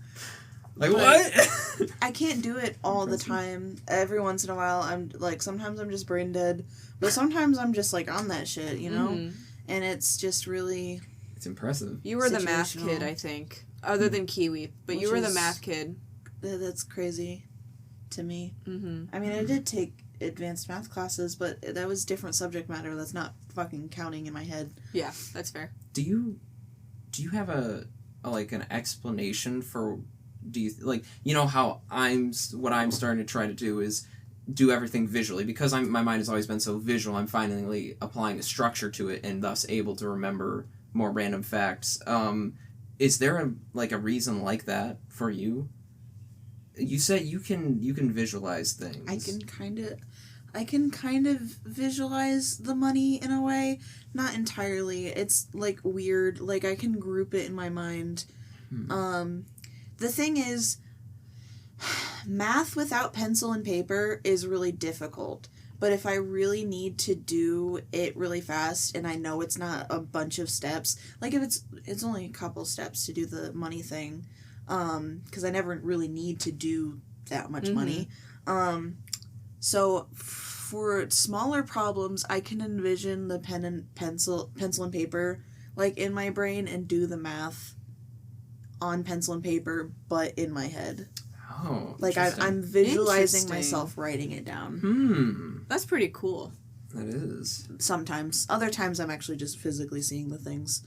Like, what? I can't do it all the time. Every once in a while, I'm like, sometimes I'm just brain dead, but sometimes I'm just like on that shit, And it's just really. It's impressive. You were the math kid, I think. Other than Kiwi, but you were the math kid. That's crazy to me. Mm-hmm. I mean, I did take advanced math classes, but that was different subject matter. That's not fucking counting in my head. Yeah, that's fair. Do you have a like an explanation for? Do you like how what I'm starting to try to do is do everything visually because my mind has always been so visual. I'm finally applying a structure to it and thus able to remember more random facts. Is there a reason like that for you? You said you can visualize things. I can kind of visualize the money in a way, not entirely. It's like weird. Like I can group it in my mind. The thing is, math without pencil and paper is really difficult. But if I really need to do it really fast and I know it's not a bunch of steps, like if it's only a couple steps to do the money thing, because I never really need to do that much money. So for smaller problems, I can envision the pencil and paper, like, in my brain and do the math on pencil and paper, but in my head. Oh, Like, interesting. I'm visualizing Interesting. myself writing it down. That's pretty cool. That is Sometimes. Other times I'm actually just physically seeing the things.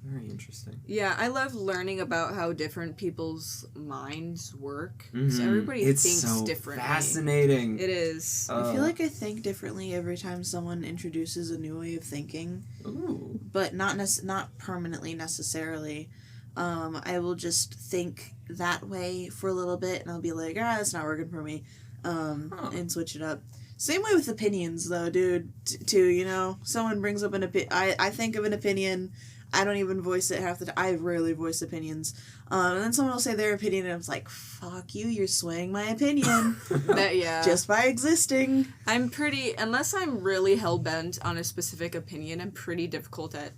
very interesting. Yeah, I love learning about how different people's minds work. So everybody It's thinks so differently. fascinating. It is. I feel like I think differently every time someone introduces a new way of thinking, Ooh. but not permanently necessarily. I will just think that way for a little bit, and I'll be like, that's not working for me, and switch it up. Same way with opinions, though, dude. Too, you know, someone brings up an opinion. I think of an opinion. I don't even voice it half the time. I rarely voice opinions. And then someone will say their opinion, and I'm like, fuck you, you're swaying my opinion. Yeah. Just by existing. I'm pretty, unless I'm really hell-bent on a specific opinion, I'm pretty difficult at,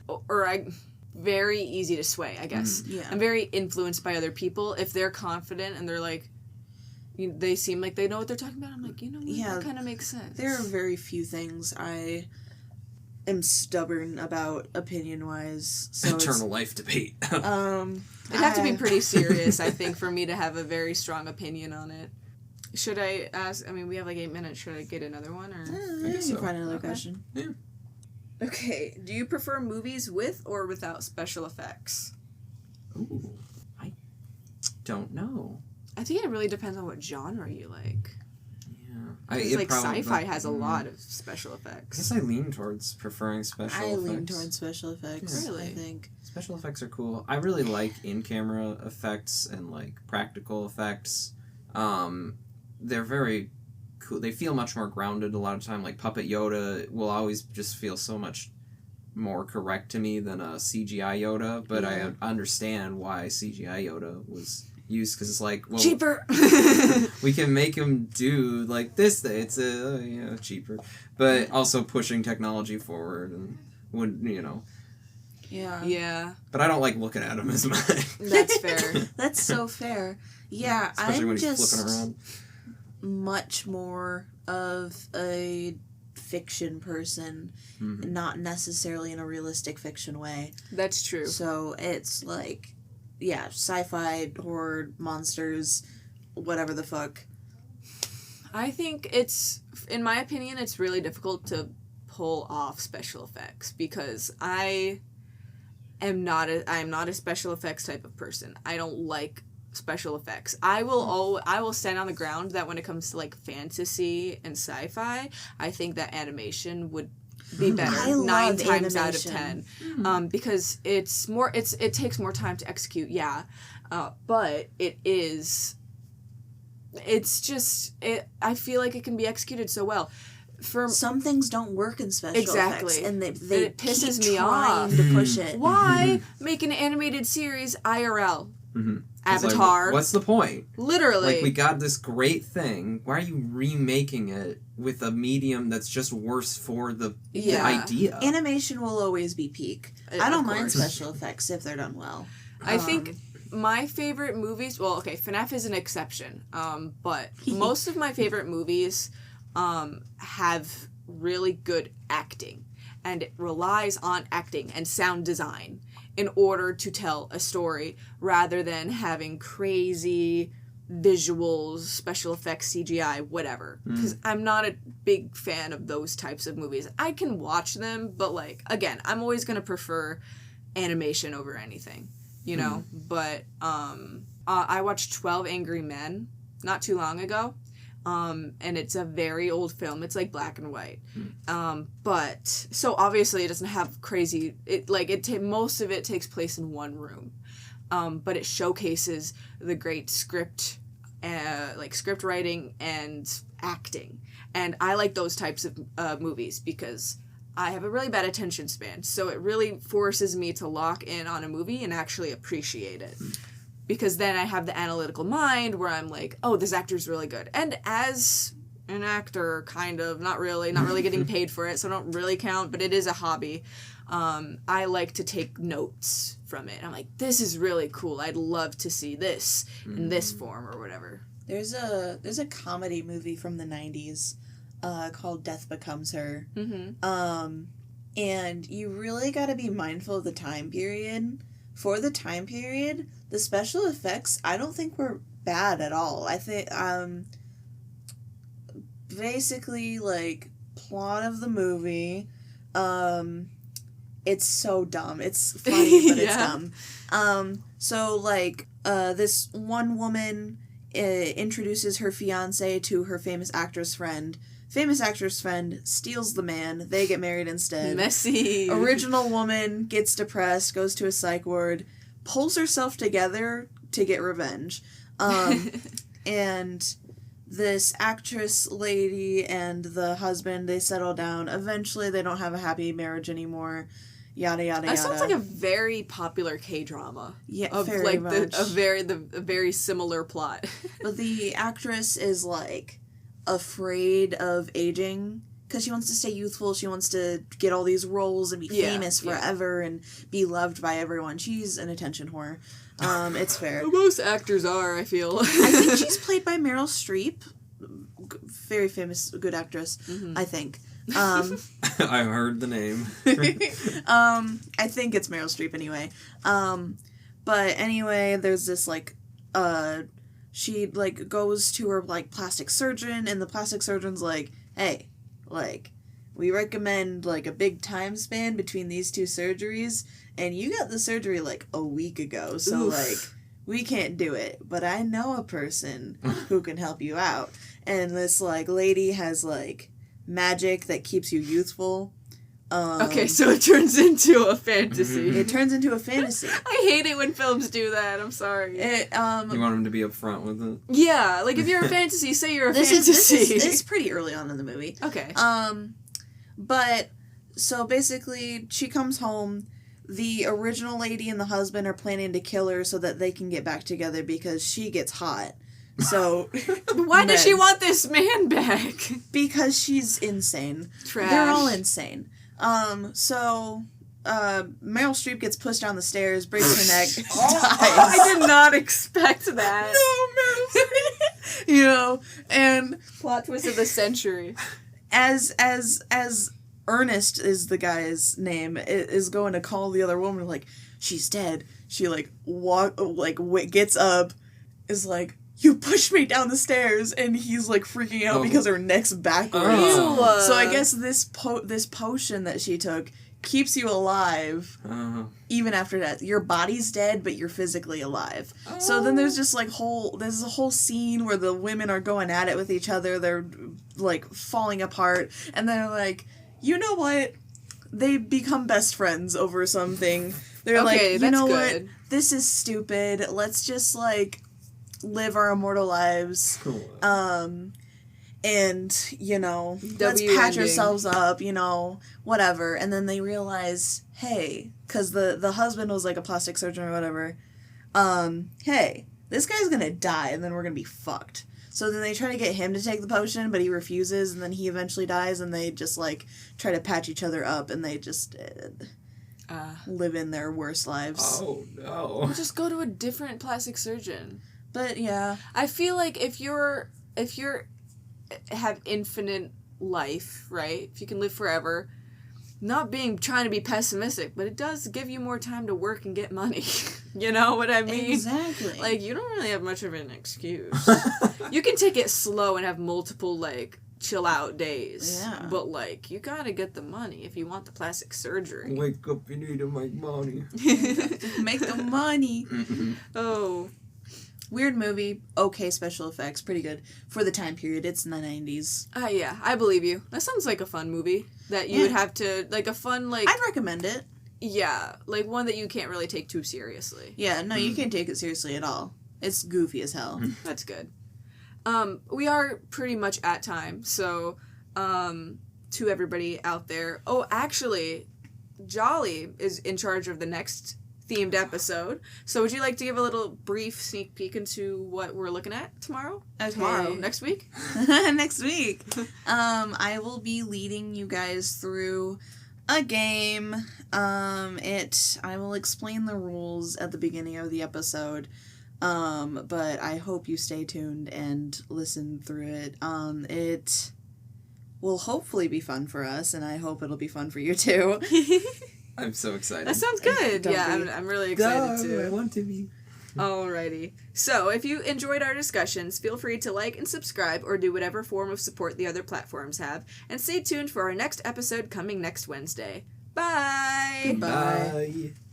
very easy to sway, I guess. Yeah. I'm very influenced by other people. If they're confident and they're like, they seem like they know what they're talking about, I'm like, you know what, Yeah. that kind of makes sense. There are very few things I am stubborn about opinion-wise. So Eternal life debate. It's, It'd have to be pretty serious, I think, for me to have a very strong opinion on it. Should I ask, I mean, we have like 8 minutes. Should I get another one? Or You guess can so. find another question. Okay, do you prefer movies with or without special effects? Ooh, I don't know. I think it really depends on what genre you like. Yeah, Because, it like, probably- sci-fi has a lot of special I effects. guess I lean towards preferring special I effects. lean towards special effects, Really? I think. Special effects are cool. I really like in-camera effects and like practical effects. They're very cool. They feel much more grounded a lot of time. Like Puppet Yoda will always just feel so much more correct to me than a CGI Yoda. But Yeah. I understand why CGI Yoda was used because it's like, well, Cheaper! we can make him do like this thing. It's cheaper, but also pushing technology forward and would Yeah. Yeah, But I don't like looking at him as much. that's fair. That's so fair. Yeah, Especially I'm when he's just flipping around. much more of a fiction person, not necessarily in a realistic fiction way. That's true. So it's like, yeah, sci-fi, horror, monsters, whatever the fuck. I think it's, in my opinion, it's really difficult to pull off special effects because I am not a special effects type of person. I don't like special effects. I will stand on the ground that when it comes to like fantasy and sci-fi, I think that animation would be better I 9 love times out of animation. 10 because it takes more time to execute, but I feel like it can be executed so well. For Some things don't work in special Exactly. effects, and they And it pisses keep me trying off. to push it. why make an animated series IRL? It's like, Avatar. what's the point? Literally. Like, we got this great thing. Why are you remaking it with a medium that's just worse for the Yeah. idea? Animation will always be peak. I Of don't mind course. special effects if they're done well. I think my favorite movies, well, okay, FNAF is an exception, but most of my favorite movies have really good acting, and it relies on acting and sound design in order to tell a story rather than having crazy visuals, special effects, CGI, whatever. Because I'm not a big fan of those types of movies. I can watch them, but, like, again, I'm always going to prefer animation over anything, you know? But I watched 12 Angry Men not too long ago. And it's a very old film. It's like black and white. But so obviously it doesn't have crazy. Most of it takes place in one room. But it showcases the great script writing and acting. And I like those types of movies because I have a really bad attention span. So it really forces me to lock in on a movie and actually appreciate it. Because then I have the analytical mind where I'm like, oh, this actor's really good. And as an actor, kind of, not really getting paid for it, so I don't really count, but it is a hobby. I like to take notes from it. I'm like, this is really cool. I'd love to see this in this form or whatever. There's a comedy movie from the 90s called Death Becomes Her. Mm-hmm. And you really got to be mindful of the time period. For the time period, the special effects I don't think were bad at all. I think basically like plot of the movie, it's so dumb. It's funny, but it's dumb. So like this one woman introduces her fiance to her famous actress friend. Famous actress friend steals the man. They get married instead. Messy. Original woman gets depressed, goes to a psych ward, pulls herself together to get revenge. And this actress lady and the husband, they settle down. Eventually, they don't have a happy marriage anymore. Yada, yada, yada. That sounds like a very popular K-drama. Yeah, of very like much. a very similar plot. But the actress is like afraid of aging because she wants to stay youthful. She wants to get all these roles and be famous forever and be loved by everyone. She's an attention whore. It's fair. Most actors are, I feel. I think she's played by Meryl Streep. Very famous, good actress, I think. I've heard the name. I think it's Meryl Streep anyway. But anyway, there's this like, she like goes to her like plastic surgeon, and the plastic surgeon's like, hey, like, we recommend like a big time span between these two surgeries, and you got the surgery like a week ago, so Oof. like, we can't do it, but I know a person who can help you out. And this like lady has like magic that keeps you youthful. Okay, so it turns into a fantasy. It turns into a fantasy. I hate it when films do that. I'm sorry. It You want him to be upfront with it? Yeah, like if you're a fantasy, say you're a this fantasy. is pretty early on in the movie. Okay. But so basically, she comes home. The original lady and the husband are planning to kill her so that they can get back together because she gets hot. So Why does she men. want this man back? Because she's insane. Trash. They're all insane. So Meryl Streep gets pushed down the stairs, breaks her neck, dies. I did not expect that. No, Meryl. You know, and Plot twist of the century. as Ernest is the guy's name, is going to call the other woman like she's dead. She like gets up, is like, you pushed me down the stairs, and he's like freaking out because her neck's backwards. Ew. So I guess this potion that she took keeps you alive even after death. Your body's dead, but you're physically alive. So then there's just like there's a whole scene where the women are going at it with each other. They're like falling apart, and they're like, you know what? They become best friends over something. They're like, you that's know good. what? This is stupid. Let's just like live our immortal lives. And, you know, let's patch ending. ourselves up, you know, whatever. And then they realize, hey, because the husband was like a plastic surgeon or whatever, hey, this guy's gonna die and then we're gonna be fucked. So then they try to get him to take the potion, but he refuses, and then he eventually dies, and they just like try to patch each other up, and they just live in their worst lives. Oh no. Well, just go to a different plastic surgeon. But yeah. I feel like if you're have infinite life, right? If you can live forever, not trying to be pessimistic, but it does give you more time to work and get money. You know what I mean? Exactly. Like, you don't really have much of an excuse. You can take it slow and have multiple, like, chill out days. Yeah. But, like, you gotta get the money if you want the plastic surgery. Wake up, you need to make money. Make the money. Oh. Weird movie, okay special effects, pretty good. For the time period, it's in the 90s. Yeah, I believe you. That sounds like a fun movie. That you would have to, like, a fun, like... I'd recommend it. Yeah, like one that you can't really take too seriously. Yeah, no, you can't take it seriously at all. It's goofy as hell. That's good. We are pretty much at time, so, to everybody out there... Oh, actually, Jolly is in charge of the next themed episode. So would you like to give a little brief sneak peek into what we're looking at tomorrow? Okay. Tomorrow? Next week? Next week. I will be leading you guys through a game. I will explain the rules at the beginning of the episode. But I hope you stay tuned and listen through it. It will hopefully be fun for us, and I hope it'll be fun for you too. I'm so excited. That sounds good. Don't Yeah, be. I'm really excited too. I want to be. Alrighty. So, if you enjoyed our discussions, feel free to like and subscribe or do whatever form of support the other platforms have. And stay tuned for our next episode coming next Wednesday. Bye! Goodbye. Bye.